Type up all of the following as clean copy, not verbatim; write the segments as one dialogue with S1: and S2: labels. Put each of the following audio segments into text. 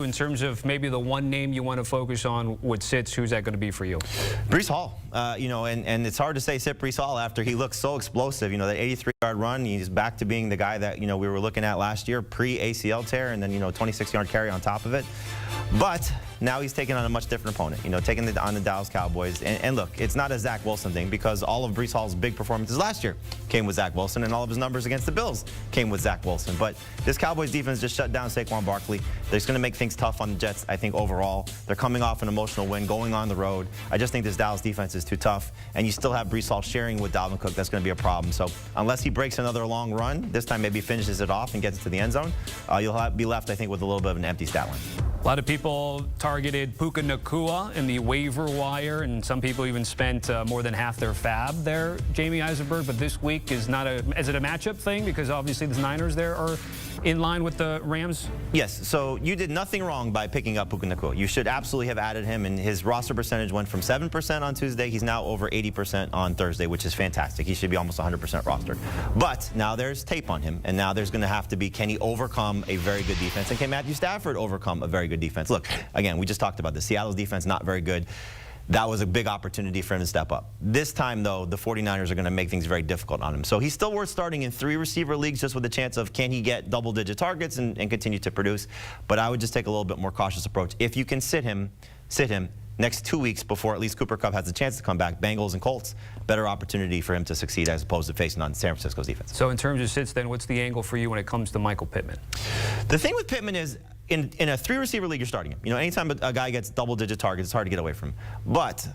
S1: In terms of maybe the one name you want to focus on with sits, who's that going to be for you?
S2: Breece Hall, and it's hard to say sit Breece Hall after he looks so explosive. That 83-yard run, he's back to being the guy that, we were looking at last year, pre-ACL tear, and then, 26-yard carry on top of it. But now he's taking on a much different opponent, taking on the Dallas Cowboys. And look, it's not a Zach Wilson thing, because all of Breece Hall's big performances last year came with Zach Wilson, and all of his numbers against the Bills came with Zach Wilson. But this Cowboys defense just shut down Saquon Barkley. They're just going to make things tough on the Jets, I think, overall. They're coming off an emotional win, going on the road. I just think this Dallas defense is too tough, and you still have Breece Hall sharing with Dalvin Cook. That's going to be a problem. So unless he breaks another long run, this time maybe finishes it off and gets to the end zone, you'll be left, I think, with a little bit of an empty stat line.
S1: A lot of people targeted Puka Nacua in the waiver wire, and some people even spent more than half their fab there, Jamie Eisenberg. But this week is not is it a matchup thing? Because obviously the Niners there are in line with the Rams.
S2: Yes, so you did nothing wrong by picking up Puka Nacua. You should absolutely have added him, and his roster percentage went from 7% on Tuesday. He's now over 80% on Thursday, which is fantastic. He should be almost 100% rostered. But now there's tape on him, and now there's going to have to be, can he overcome a very good defense, and can Matthew Stafford overcome a very good defense? Look, again, we just talked about this. Seattle's defense not very good. That was a big opportunity for him to step up. This time, though, the 49ers are going to make things very difficult on him. So he's still worth starting in 3 receiver leagues, just with a chance of, can he get double-digit targets and continue to produce? But I would just take a little bit more cautious approach. If you can sit him next 2 weeks before at least Cooper Kupp has a chance to come back, Bengals and Colts, better opportunity for him to succeed as opposed to facing on San Francisco's defense.
S1: So in terms of sits, then, what's the angle for you when it comes to Michael Pittman?
S2: The thing with Pittman is, in a 3 receiver league, you're starting him. Anytime a guy gets double-digit targets, it's hard to get away from him. But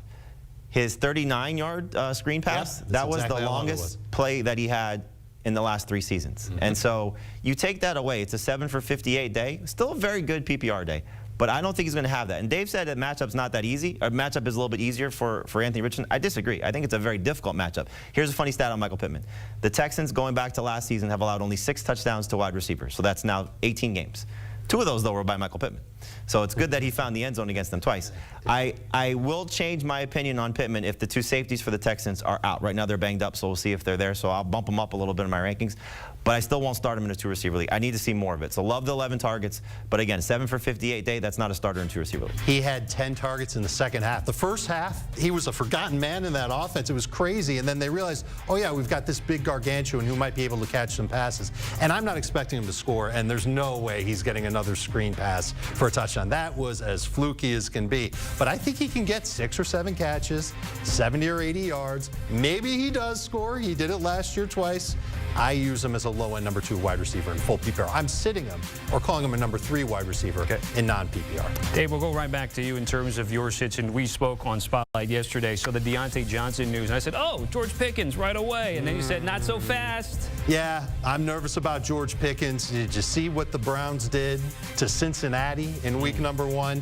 S2: his 39-yard screen pass, that was the longest play that he had in the last 3 seasons. And so you take that away. It's a 7 for 58 day. Still a very good PPR day. But I don't think he's going to have that. And Dave said that matchup's not that easy. Or matchup is a little bit easier for Anthony Richardson. I disagree. I think it's a very difficult matchup. Here's a funny stat on Michael Pittman. The Texans, going back to last season, have allowed only 6 touchdowns to wide receivers. So that's now 18 games. 2 of those, though, were by Michael Pittman. So it's good that he found the end zone against them twice. I will change my opinion on Pittman if the 2 safeties for the Texans are out. Right now they're banged up, so we'll see if they're there. So I'll bump them up a little bit in my rankings. But I still won't start him in a 2 receiver league. I need to see more of it. So love the 11 targets. But again, 7 for 58 day, that's not a starter in 2 receiver league.
S3: He had 10 targets in the second half. The first half, he was a forgotten man in that offense. It was crazy. And then they realized, oh yeah, we've got this big gargantuan who might be able to catch some passes. And I'm not expecting him to score, and there's no way he's getting another screen pass for a touchdown. That was as fluky as can be. But I think he can get 6 or 7 catches, 70 or 80 yards. Maybe he does score. He did it last year twice. I use him as a low-end number 2 wide receiver in full PPR. I'm sitting him or calling him a number 3 wide receiver in non-PPR.
S1: Dave, we'll go right back to you in terms of your sits. And we spoke on Spotlight yesterday. So the Deontay Johnson news. And I said, oh, George Pickens right away. And then you said, not so fast.
S3: Yeah, I'm nervous about George Pickens. Did you see what the Browns did to Cincinnati in week number 1?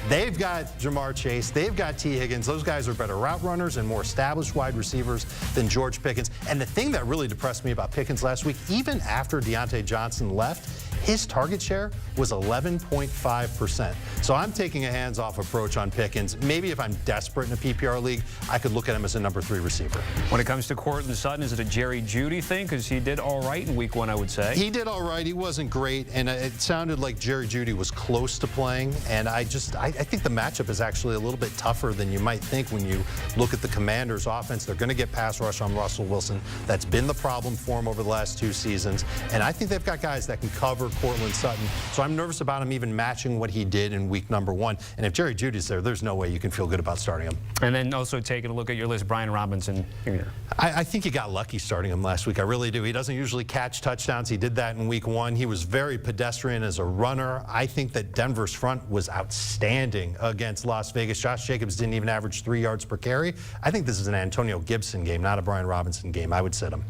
S3: They've got Jamar Chase. They've got T. Higgins. Those guys are better route runners and more established wide receivers than George Pickens. And the thing that really depressed me about Pickens last week, even after Deontay Johnson left, his target share was 11.5%. So I'm taking a hands-off approach on Pickens. Maybe if I'm desperate in a PPR league, I could look at him as a number 3 receiver.
S1: When it comes to Courtland Sutton, is it a Jerry Jeudy thing? Because he did all right in week 1, I would say.
S3: He did all right. He wasn't great. And it sounded like Jerry Jeudy was close to playing. And I think the matchup is actually a little bit tougher than you might think when you look at the Commanders' offense. They're going to get pass rush on Russell Wilson. That's been the problem for him over the last 2 seasons. And I think they've got guys that can cover Courtland Sutton. So I'm nervous about him even matching what he did in week number 1. And if Jerry Jeudy's there, there's no way you can feel good about starting him.
S1: And then also taking a look at your list, Brian Robinson.
S3: I think he got lucky starting him last week. I really do. He doesn't usually catch touchdowns. He did that in week 1. He was very pedestrian as a runner. I think that Denver's front was outstanding against Las Vegas. Josh Jacobs didn't even average 3 yards per carry. I think this is an Antonio Gibson game, not a Brian Robinson game. I would sit him.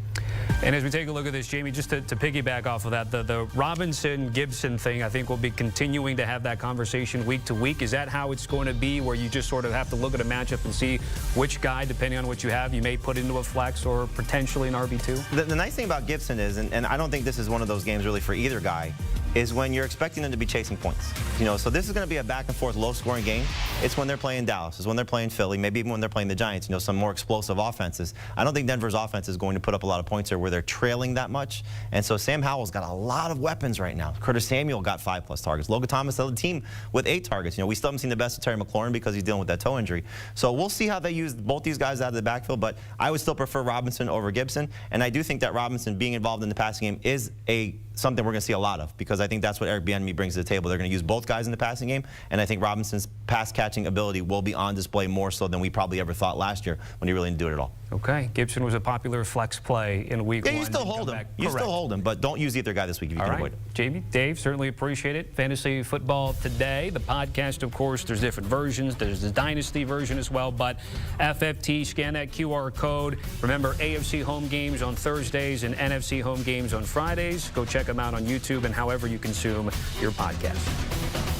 S1: And as we take a look at this, Jamie, just to piggyback off of that, the Robinson-Gibson thing, I think we'll be continuing to have that conversation week to week. Is that how it's going to be, where you just sort of have to look at a matchup and see which guy, depending on what you have, you may put into a flex or potentially an RB2?
S2: The nice thing about Gibson is, and I don't think this is one of those games really for either guy, is when you're expecting them to be chasing points. You know, so this is going to be a back and forth, low-scoring game. It's when they're playing Dallas. It's when they're playing Philly. Maybe even when they're playing the Giants. You know, some more explosive offenses. I don't think Denver's offense is going to put up a lot of points there where they're trailing that much. And so Sam Howell's got a lot of weapons right now. Curtis Samuel got 5+ targets. Logan Thomas led the team with 8 targets. You know, we still haven't seen the best of Terry McLaurin because he's dealing with that toe injury. So we'll see how they use both these guys out of the backfield. But I would still prefer Robinson over Gibson. And I do think that Robinson being involved in the passing game is something we're going to see a lot of, because I think that's what Eric Bieniemy brings to the table. They're going to use both guys in the passing game, and I think Robinson's pass-catching ability will be on display more so than we probably ever thought last year when he really didn't do it at all.
S1: Okay. Gibson was a popular flex play in week 1.
S2: Yeah, you still hold him. You still hold him, but don't use either guy this week if you can avoid it.
S1: Jamie, Dave, certainly appreciate it. Fantasy Football Today, the podcast, of course, there's different versions. There's the Dynasty version as well, but FFT, scan that QR code. Remember, AFC home games on Thursdays and NFC home games on Fridays. Go check them out on YouTube and however you consume your podcast.